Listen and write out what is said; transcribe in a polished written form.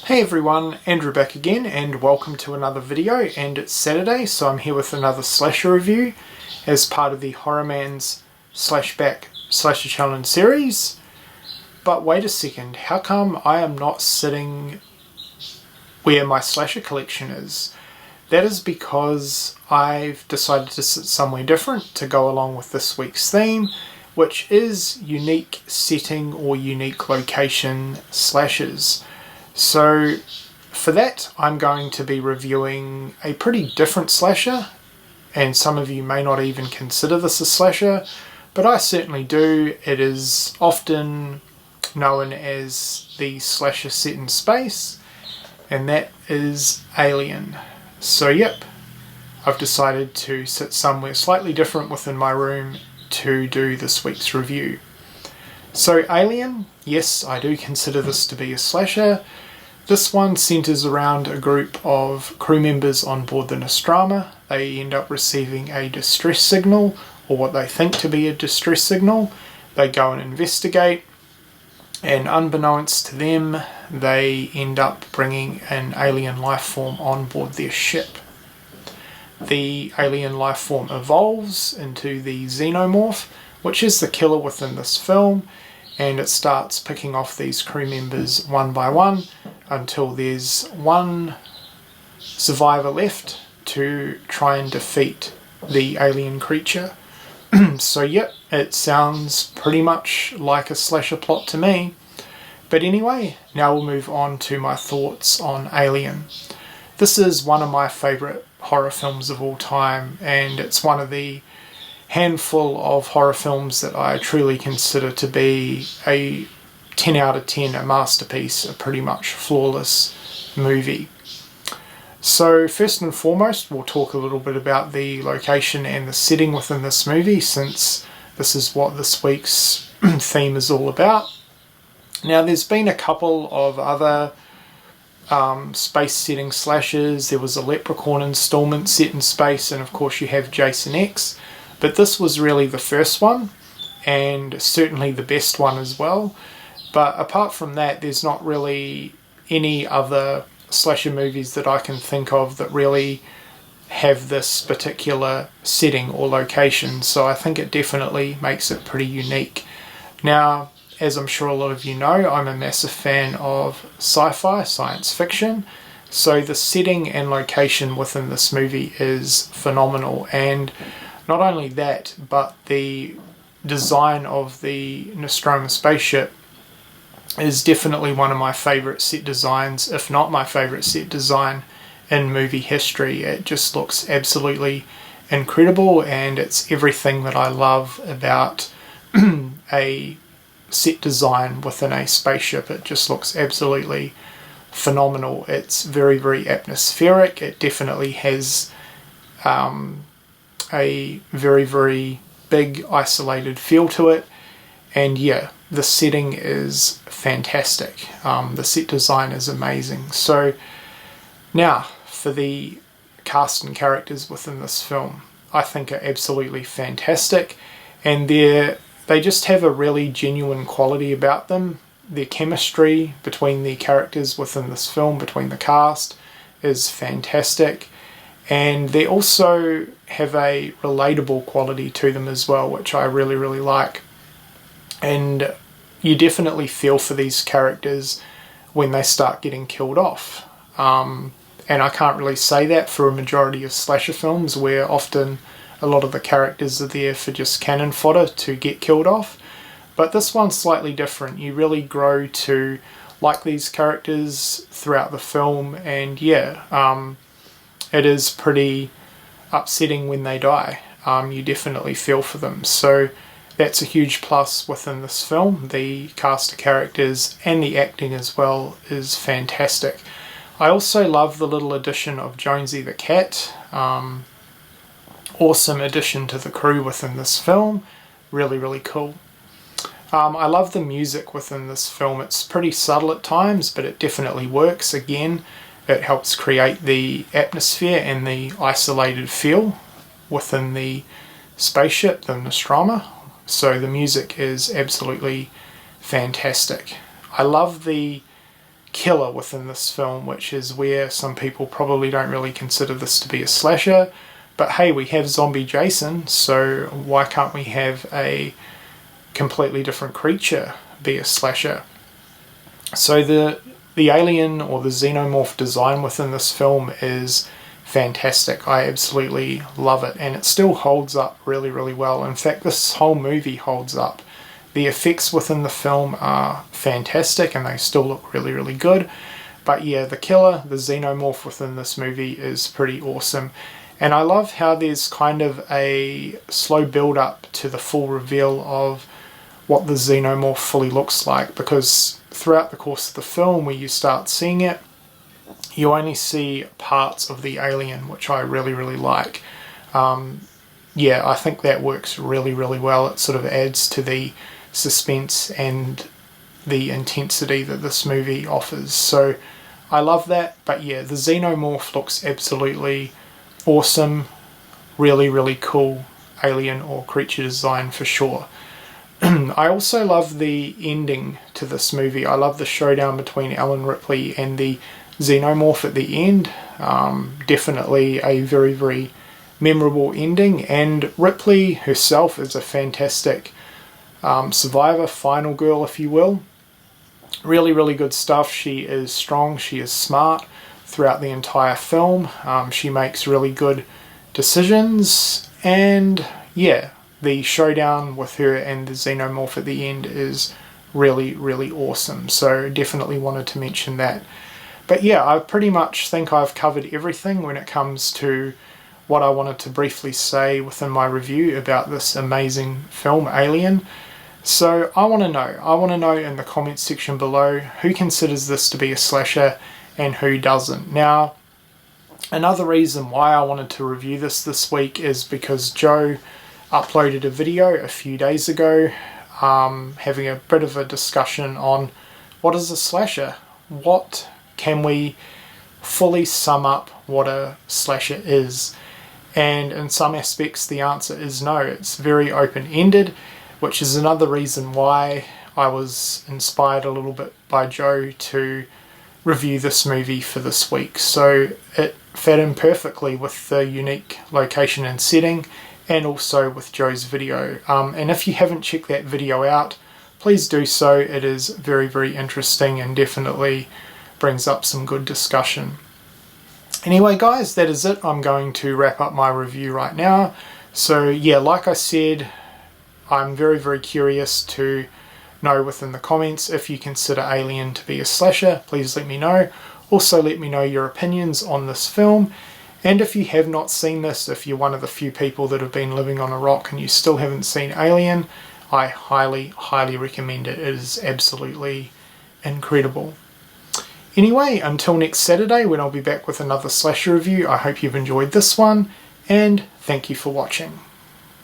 Hey everyone, Andrew back again and welcome to another video, and it's Saturday so I'm here with another slasher review as part of the TheHORROrmans Slashback Slasher Challenge series. But wait a second, how come I am not sitting where my slasher collection is? That is because I've decided to sit somewhere different to go along with this week's theme, which is unique setting or unique location slashers. So for that, I'm going to be reviewing a pretty different slasher, and some of you may not even consider this a slasher, but I certainly do. It is often known as the slasher set in space, and that is Alien. So yep, I've decided to sit somewhere slightly different within my room to do this week's review. So Alien, yes, I do consider this to be a slasher. This one centres around a group of crew members on board the Nostromo. They end up receiving a distress signal, or what they think to be a distress signal. They go and investigate, and unbeknownst to them, they end up bringing an alien life form on board their ship. The alien life form evolves into the xenomorph, which is the killer within this film, and it starts picking off these crew members one by one until there's one survivor left to try and defeat the alien creature. So yep, it sounds pretty much like a slasher plot to me. But anyway, now we'll move on to my thoughts on Alien. This is one of my favourite horror films of all time, and it's one of the handful of horror films that I truly consider to be a 10 out of 10, a masterpiece, a pretty much flawless movie. So first and foremost, we'll talk a little bit about the location and the setting within this movie, since this is what this week's theme is all about. Now, there's been a couple of other space setting slashers. There was a Leprechaun installment set in space, and of course you have Jason X. But this was really the first one, and certainly the best one as well. But apart from that, there's not really any other slasher movies that I can think of that really have this particular setting or location. So I think it definitely makes it pretty unique. Now, as I'm sure a lot of you know, I'm a massive fan of sci-fi, science fiction. So the setting and location within this movie is phenomenal. And not only that, but the design of the Nostromo spaceship is definitely one of my favourite set designs, if not my favourite set design in movie history. It just looks absolutely incredible, and it's everything that I love about a set design within a spaceship. It just looks absolutely phenomenal. It's very, very atmospheric. It definitely has a very, very big isolated feel to it, and yeah, the setting is fantastic. The set design is amazing. So now for the cast and characters within this film, I think are absolutely fantastic, and they just have a really genuine quality about them. Their chemistry between the characters within this film, between the cast, is fantastic. And they also have a relatable quality to them as well, which I really, really like. And you definitely feel for these characters when they start getting killed off. And I can't really say that for a majority of slasher films, where often a lot of the characters are there for just cannon fodder to get killed off. But this one's slightly different. You really grow to like these characters throughout the film, and yeah, it is pretty upsetting when they die. You definitely feel for them. So that's a huge plus within this film. The cast of characters and the acting as well is fantastic. I also love the little addition of Jonesy the cat. Awesome addition to the crew within this film. Really, really cool. I love the music within this film. It's pretty subtle at times, but it definitely works. Again, it helps create the atmosphere and the isolated feel within the spaceship, the Nostromo. So the music is absolutely fantastic. I love the killer within this film, which is where some people probably don't really consider this to be a slasher. But hey, we have zombie Jason, so why can't we have a completely different creature be a slasher? So the alien or the xenomorph design within this film is fantastic. I absolutely love it, and it still holds up really, really well. In fact, this whole movie holds up. The effects within the film are fantastic and they still look really, really good. But yeah, the killer, the xenomorph within this movie is pretty awesome. And I love how there's kind of a slow build up to the full reveal of what the xenomorph fully looks like, because throughout the course of the film where you start seeing it, you only see parts of the alien, which I really, really like. Yeah, I think that works really, really well. It sort of adds to the suspense and the intensity that this movie offers. So I love that. But yeah, the xenomorph looks absolutely awesome. Really, really cool alien or creature design for sure. I also love the ending to this movie. I love the showdown between Ellen Ripley and the xenomorph at the end. Definitely a very, very memorable ending, and Ripley herself is a fantastic survivor, final girl if you will. Really, really good stuff. She is strong, she is smart throughout the entire film. She makes really good decisions, and yeah, the showdown with her and the xenomorph at the end is really, really awesome. So definitely wanted to mention that. But yeah, I pretty much think I've covered everything when it comes to what I wanted to briefly say within my review about this amazing film, Alien. So I want to know in the comments section below who considers this to be a slasher and who doesn't. Now, another reason why I wanted to review this week is because Joe uploaded a video a few days ago having a bit of a discussion on what is a slasher. What can we fully sum up what a slasher is? And in some aspects the answer is no. It's very open-ended, which is another reason why I was inspired a little bit by Joe to review this movie for this week. So it fed in perfectly with the unique location and setting, and also with Joe's video. And if you haven't checked that video out, please do so. It is very, very interesting and definitely brings up some good discussion. Anyway guys, that is it. I'm going to wrap up my review right now. So yeah, like I said, I'm very, very curious to know within the comments if you consider Alien to be a slasher. Please let me know. Also let me know your opinions on this film. And if you have not seen this, if you're one of the few people that have been living on a rock and you still haven't seen Alien, I highly, highly recommend it. It is absolutely incredible. Anyway, until next Saturday when I'll be back with another slasher review, I hope you've enjoyed this one, and thank you for watching.